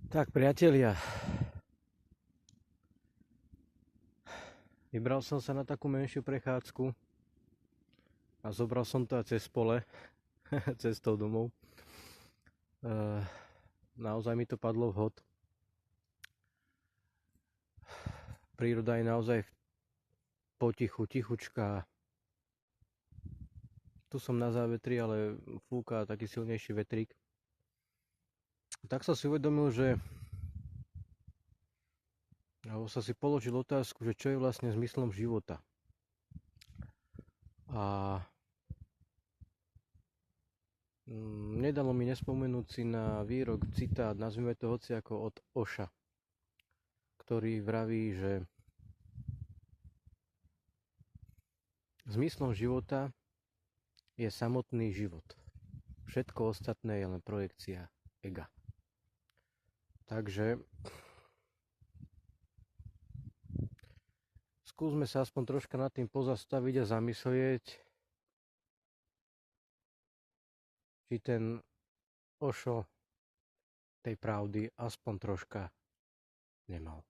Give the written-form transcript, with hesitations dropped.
Tak, priatelia, vybral som sa na takú menšiu prechádzku a zobral som to aj cez pole, cestou domov. Naozaj mi to padlo vhod. Príroda je naozaj potichu, tichučká. Tu som na závetri, ale fúka taký silnejší vetrík. Tak som si uvedomil, alebo som si položil otázku, že čo je vlastne zmyslom života. A nedalo mi nespomenúť si na výrok, citát, nazvime to hoci ako od Osha, ktorý vraví, že zmyslom života je samotný život. Všetko ostatné je len projekcia ega. Takže skúsme sa aspoň troška nad tým pozastaviť a zamyslieť, či ten Osho tej pravdy aspoň troška nemal.